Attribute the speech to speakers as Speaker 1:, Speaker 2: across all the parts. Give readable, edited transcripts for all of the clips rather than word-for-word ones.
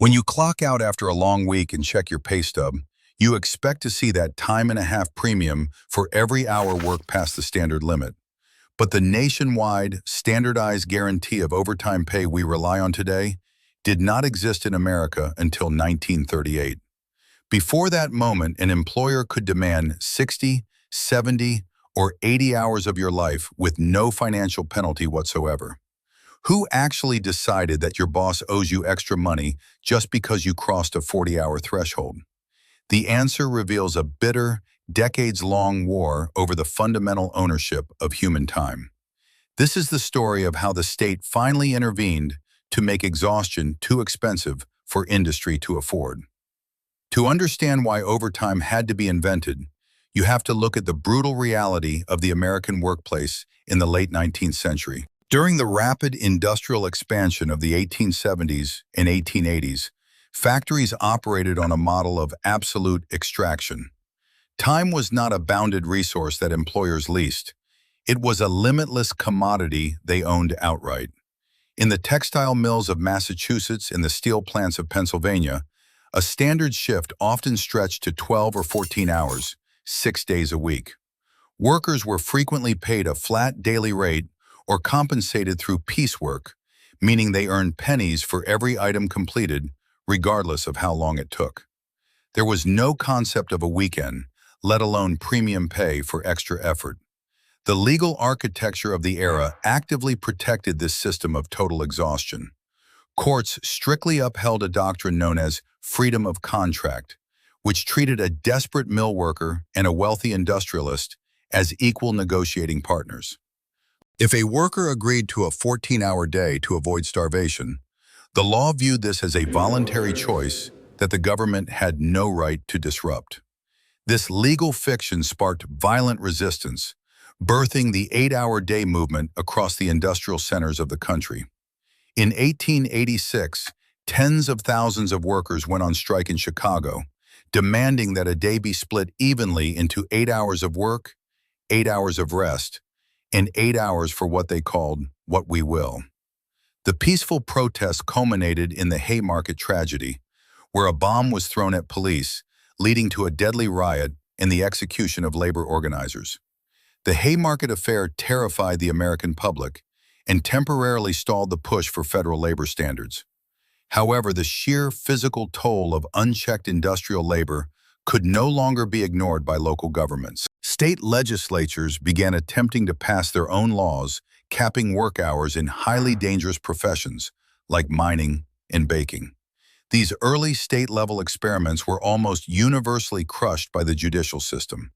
Speaker 1: When you clock out after a long week and check your pay stub, you expect to see that time-and-a-half premium for every hour worked past the standard limit. But the nationwide, standardized guarantee of overtime pay we rely on today did not exist in America until 1938. Before that moment, an employer could demand 60, 70, or 80 hours of your life with no financial penalty whatsoever. Who actually decided that your boss owes you extra money just because you crossed a 40-hour threshold? The answer reveals a bitter, decades-long war over the fundamental ownership of human time. This is the story of how the state finally intervened to make exhaustion too expensive for industry to afford. To understand why overtime had to be invented, you have to look at the brutal reality of the American workplace in the late 19th century. During the rapid industrial expansion of the 1870s and 1880s, factories operated on a model of absolute extraction. Time was not a bounded resource that employers leased. It was a limitless commodity they owned outright. In the textile mills of Massachusetts and the steel plants of Pennsylvania, a standard shift often stretched to 12 or 14 hours, 6 days a week. Workers were frequently paid a flat daily rate or compensated through piecework, meaning they earned pennies for every item completed, regardless of how long it took. There was no concept of a weekend, let alone premium pay for extra effort. The legal architecture of the era actively protected this system of total exhaustion. Courts strictly upheld a doctrine known as freedom of contract, which treated a desperate mill worker and a wealthy industrialist as equal negotiating partners. If a worker agreed to a 14-hour day to avoid starvation, the law viewed this as a voluntary choice that the government had no right to disrupt. This legal fiction sparked violent resistance, birthing the 8-hour day movement across the industrial centers of the country. In 1886, tens of thousands of workers went on strike in Chicago, demanding that a day be split evenly into 8 hours of work, 8 hours of rest, and 8 hours for what they called what we will. The peaceful protest culminated in the Haymarket tragedy, where a bomb was thrown at police, leading to a deadly riot and the execution of labor organizers. The Haymarket affair terrified the American public and temporarily stalled the push for federal labor standards. However, the sheer physical toll of unchecked industrial labor could no longer be ignored by local governments. State legislatures began attempting to pass their own laws capping work hours in highly dangerous professions like mining and baking. These early state-level experiments were almost universally crushed by the judicial system.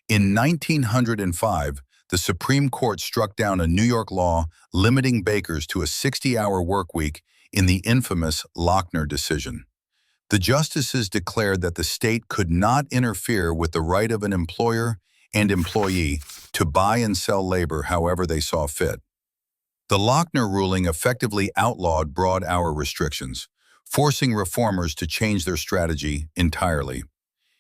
Speaker 1: In 1905, the Supreme Court struck down a New York law limiting bakers to a 60-hour work week in the infamous Lochner decision. The justices declared that the state could not interfere with the right of an employer and employee to buy and sell labor however they saw fit. The Lochner ruling effectively outlawed broad-hour restrictions, forcing reformers to change their strategy entirely.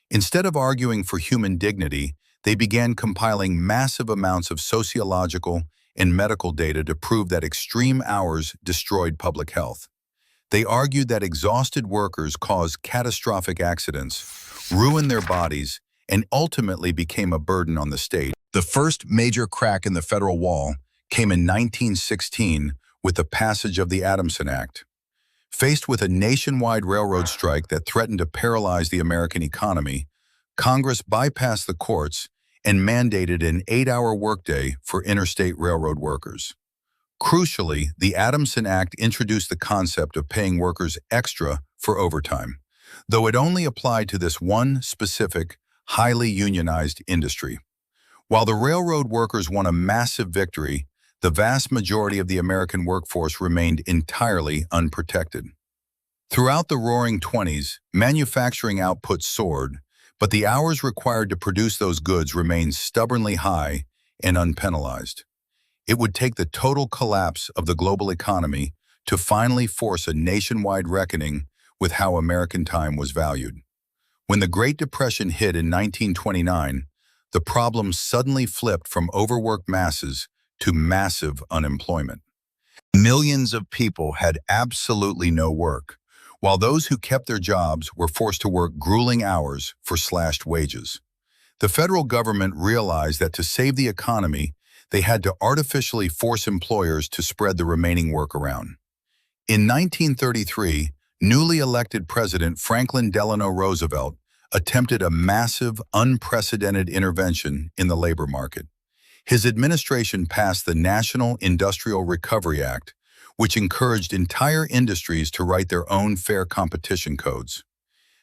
Speaker 1: Instead of arguing for human dignity, they began compiling massive amounts of sociological and medical data to prove that extreme hours destroyed public health. They argued that exhausted workers caused catastrophic accidents, ruined their bodies, and ultimately became a burden on the state. The first major crack in the federal wall came in 1916 with the passage of the Adamson Act. Faced with a nationwide railroad strike that threatened to paralyze the American economy, Congress bypassed the courts and mandated an 8-hour workday for interstate railroad workers. Crucially, the Adamson Act introduced the concept of paying workers extra for overtime, though it only applied to this one specific, highly unionized industry. While the railroad workers won a massive victory, the vast majority of the American workforce remained entirely unprotected. Throughout the Roaring '20s, manufacturing output soared, but the hours required to produce those goods remained stubbornly high and unpenalized. It would take the total collapse of the global economy to finally force a nationwide reckoning with how American time was valued. When the Great Depression hit in 1929, the problem suddenly flipped from overworked masses to massive unemployment. Millions of people had absolutely no work, while those who kept their jobs were forced to work grueling hours for slashed wages. The federal government realized that to save the economy, they had to artificially force employers to spread the remaining work around. In 1933, newly elected President Franklin Delano Roosevelt attempted a massive, unprecedented intervention in the labor market. His administration passed the National Industrial Recovery Act, which encouraged entire industries to write their own fair competition codes.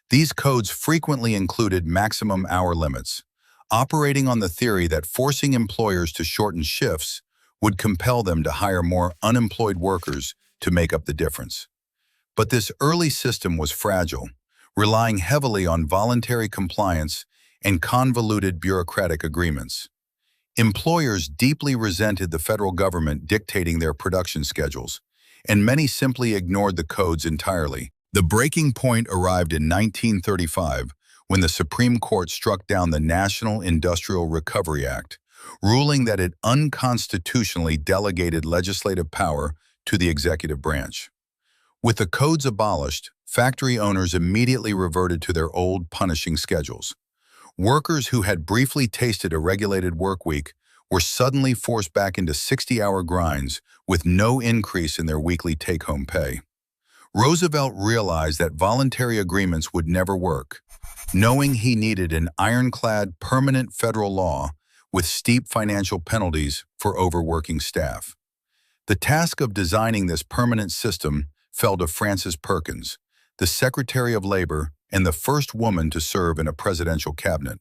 Speaker 1: These codes frequently included maximum hour limits, operating on the theory that forcing employers to shorten shifts would compel them to hire more unemployed workers to make up the difference. But this early system was fragile, relying heavily on voluntary compliance and convoluted bureaucratic agreements. Employers deeply resented the federal government dictating their production schedules, and many simply ignored the codes entirely. The breaking point arrived in 1935 when the Supreme Court struck down the National Industrial Recovery Act, ruling that it unconstitutionally delegated legislative power to the executive branch. With the codes abolished, factory owners immediately reverted to their old punishing schedules. Workers who had briefly tasted a regulated work week were suddenly forced back into 60-hour grinds with no increase in their weekly take-home pay. Roosevelt realized that voluntary agreements would never work, knowing he needed an ironclad permanent federal law with steep financial penalties for overworking staff. The task of designing this permanent system fell to Frances Perkins, the Secretary of Labor and the first woman to serve in a presidential cabinet.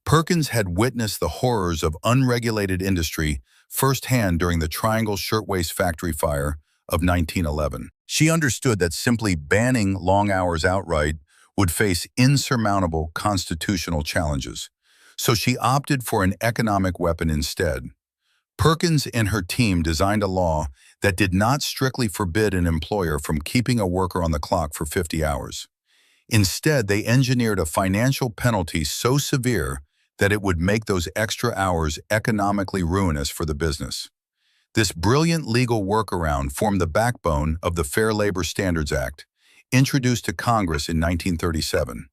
Speaker 1: Perkins had witnessed the horrors of unregulated industry firsthand during the Triangle Shirtwaist Factory fire of 1911. She understood that simply banning long hours outright would face insurmountable constitutional challenges, so she opted for an economic weapon instead. Perkins and her team designed a law that did not strictly forbid an employer from keeping a worker on the clock for 50 hours. Instead, they engineered a financial penalty so severe that it would make those extra hours economically ruinous for the business. This brilliant legal workaround formed the backbone of the Fair Labor Standards Act, introduced to Congress in 1937.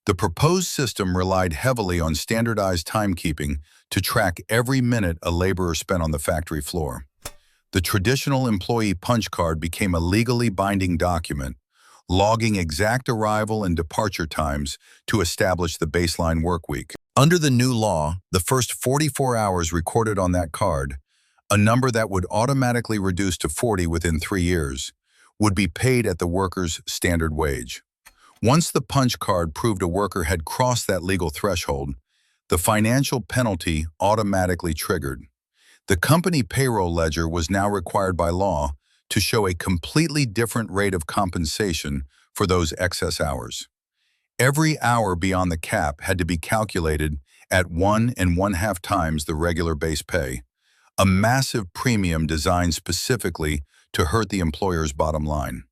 Speaker 1: The proposed system relied heavily on standardized timekeeping to track every minute a laborer spent on the factory floor. The traditional employee punch card became a legally binding document, logging exact arrival and departure times to establish the baseline work week. Under the new law, the first 44 hours recorded on that card, a number that would automatically reduce to 40 within 3 years, would be paid at the worker's standard wage. Once the punch card proved a worker had crossed that legal threshold, the financial penalty automatically triggered. The company payroll ledger was now required by law to show a completely different rate of compensation for those excess hours. Every hour beyond the cap had to be calculated at 1.5 times the regular base pay, a massive premium designed specifically to hurt the employer's bottom line.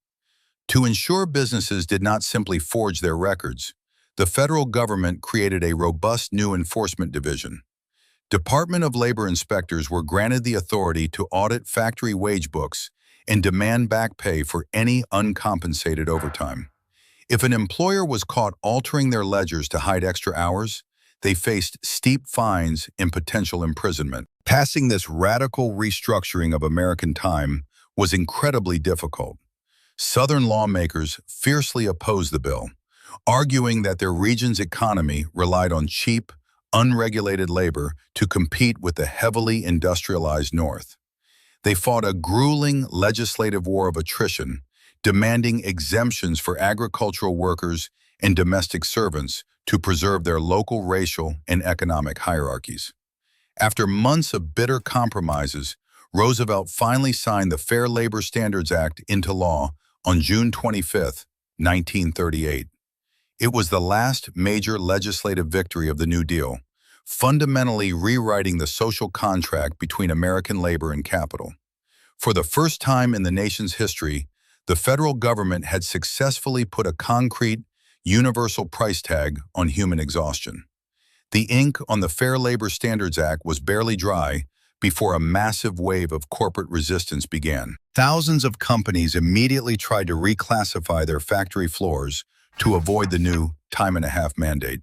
Speaker 1: To ensure businesses did not simply forge their records, the federal government created a robust new enforcement division. Department of Labor inspectors were granted the authority to audit factory wage books and demand back pay for any uncompensated overtime. If an employer was caught altering their ledgers to hide extra hours, they faced steep fines and potential imprisonment. Passing this radical restructuring of American time was incredibly difficult. Southern lawmakers fiercely opposed the bill, arguing that their region's economy relied on cheap, unregulated labor to compete with the heavily industrialized North. They fought a grueling legislative war of attrition, demanding exemptions for agricultural workers and domestic servants to preserve their local racial and economic hierarchies. After months of bitter compromises, Roosevelt finally signed the Fair Labor Standards Act into law on June 25, 1938. It was the last major legislative victory of the New Deal, fundamentally rewriting the social contract between American labor and capital. For the first time in the nation's history, the federal government had successfully put a concrete, universal price tag on human exhaustion. The ink on the Fair Labor Standards Act was barely dry before a massive wave of corporate resistance began. Thousands of companies immediately tried to reclassify their factory floors to avoid the new time-and-a-half mandate.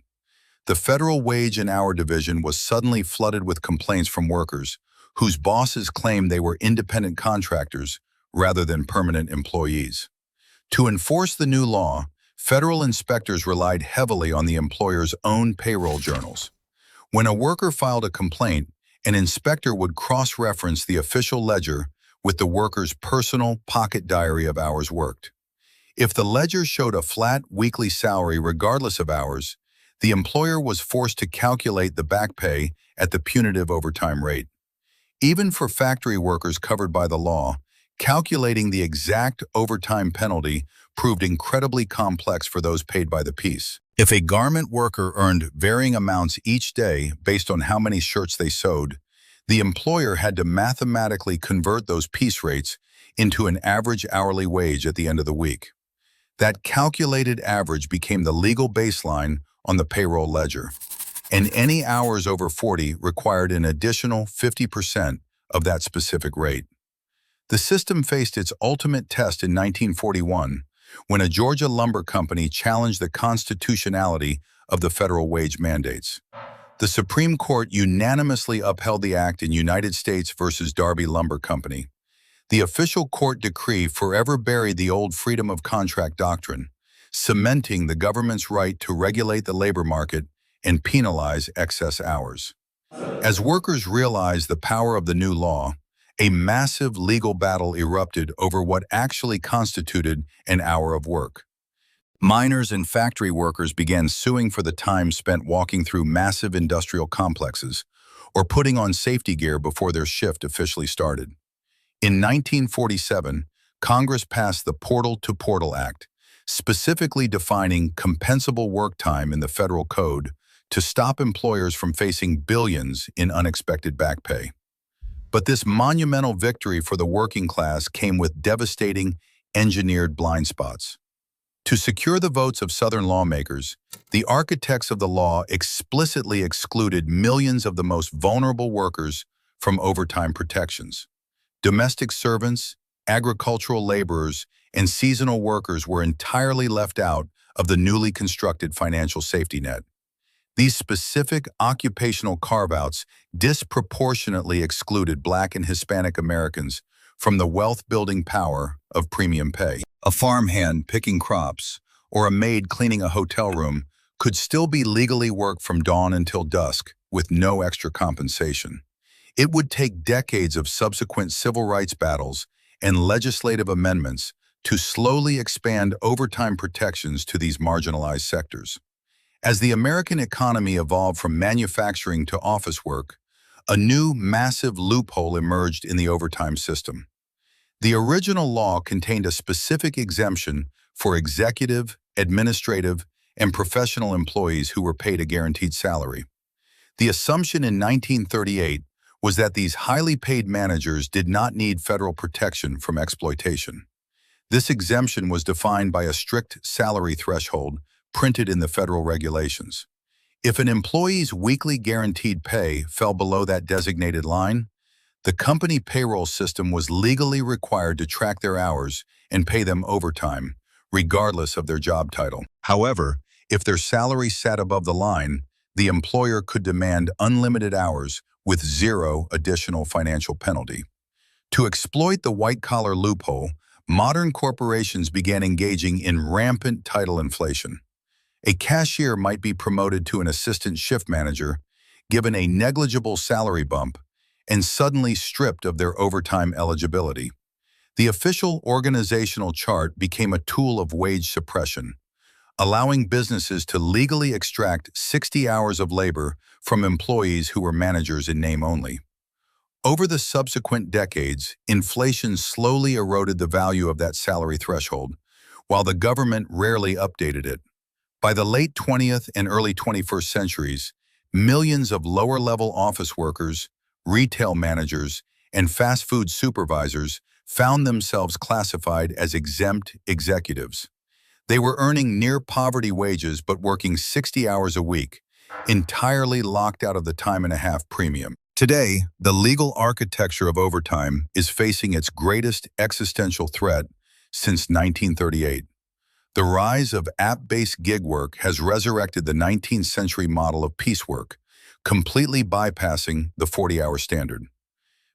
Speaker 1: The Federal Wage and Hour Division was suddenly flooded with complaints from workers, whose bosses claimed they were independent contractors rather than permanent employees. To enforce the new law, federal inspectors relied heavily on the employer's own payroll journals. When a worker filed a complaint, an inspector would cross-reference the official ledger with the worker's personal pocket diary of hours worked. If the ledger showed a flat weekly salary regardless of hours, the employer was forced to calculate the back pay at the punitive overtime rate. Even for factory workers covered by the law, calculating the exact overtime penalty proved incredibly complex for those paid by the piece. If a garment worker earned varying amounts each day based on how many shirts they sewed, the employer had to mathematically convert those piece rates into an average hourly wage at the end of the week. That calculated average became the legal baseline on the payroll ledger, and any hours over 40 required an additional 50% of that specific rate. The system faced its ultimate test in 1941 when a Georgia lumber company challenged the constitutionality of the federal wage mandates. The Supreme Court unanimously upheld the act in United States versus Darby Lumber Company. The official court decree forever buried the old freedom of contract doctrine, cementing the government's right to regulate the labor market and penalize excess hours. As workers realized the power of the new law, a massive legal battle erupted over what actually constituted an hour of work. Miners and factory workers began suing for the time spent walking through massive industrial complexes or putting on safety gear before their shift officially started. In 1947, Congress passed the Portal-to-Portal Act, specifically defining compensable work time in the federal code to stop employers from facing billions in unexpected back pay. But this monumental victory for the working class came with devastating, engineered blind spots. To secure the votes of Southern lawmakers, the architects of the law explicitly excluded millions of the most vulnerable workers from overtime protections. Domestic servants, agricultural laborers, and seasonal workers were entirely left out of the newly constructed financial safety net. These specific occupational carve-outs disproportionately excluded Black and Hispanic Americans from the wealth-building power of premium pay. A farmhand picking crops or a maid cleaning a hotel room could still be legally worked from dawn until dusk with no extra compensation. It would take decades of subsequent civil rights battles and legislative amendments to slowly expand overtime protections to these marginalized sectors. As the American economy evolved from manufacturing to office work, a new massive loophole emerged in the overtime system. The original law contained a specific exemption for executive, administrative, and professional employees who were paid a guaranteed salary. The assumption in 1938 was that these highly paid managers did not need federal protection from exploitation. This exemption was defined by a strict salary threshold printed in the federal regulations. If an employee's weekly guaranteed pay fell below that designated line, the company payroll system was legally required to track their hours and pay them overtime, regardless of their job title. However, if their salary sat above the line, the employer could demand unlimited hours with zero additional financial penalty. To exploit the white-collar loophole, modern corporations began engaging in rampant title inflation. A cashier might be promoted to an assistant shift manager, given a negligible salary bump, and suddenly stripped of their overtime eligibility. The official organizational chart became a tool of wage suppression, allowing businesses to legally extract 60 hours of labor from employees who were managers in name only. Over the subsequent decades, inflation slowly eroded the value of that salary threshold, while the government rarely updated it. By the late 20th and early 21st centuries, millions of lower-level office workers, retail managers, and fast food supervisors found themselves classified as exempt executives. They were earning near-poverty wages but working 60 hours a week, entirely locked out of the time-and-a-half premium. Today, the legal architecture of overtime is facing its greatest existential threat since 1938. The rise of app-based gig work has resurrected the 19th century model of piecework, completely bypassing the 40-hour standard.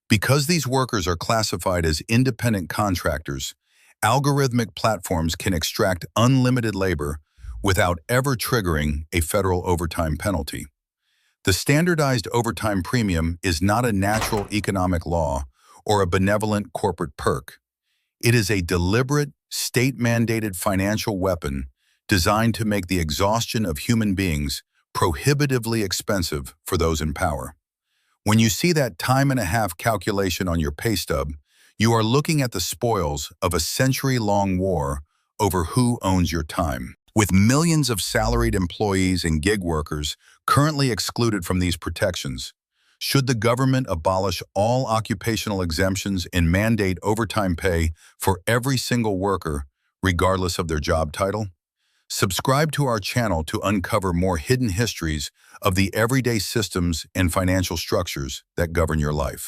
Speaker 1: Because these workers are classified as independent contractors, algorithmic platforms can extract unlimited labor without ever triggering a federal overtime penalty. The standardized overtime premium is not a natural economic law or a benevolent corporate perk. It is a deliberate, state-mandated financial weapon designed to make the exhaustion of human beings prohibitively expensive for those in power. When you see that time-and-a-half calculation on your pay stub, you are looking at the spoils of a century-long war over who owns your time. With millions of salaried employees and gig workers currently excluded from these protections, should the government abolish all occupational exemptions and mandate overtime pay for every single worker, regardless of their job title? Subscribe to our channel to uncover more hidden histories of the everyday systems and financial structures that govern your life.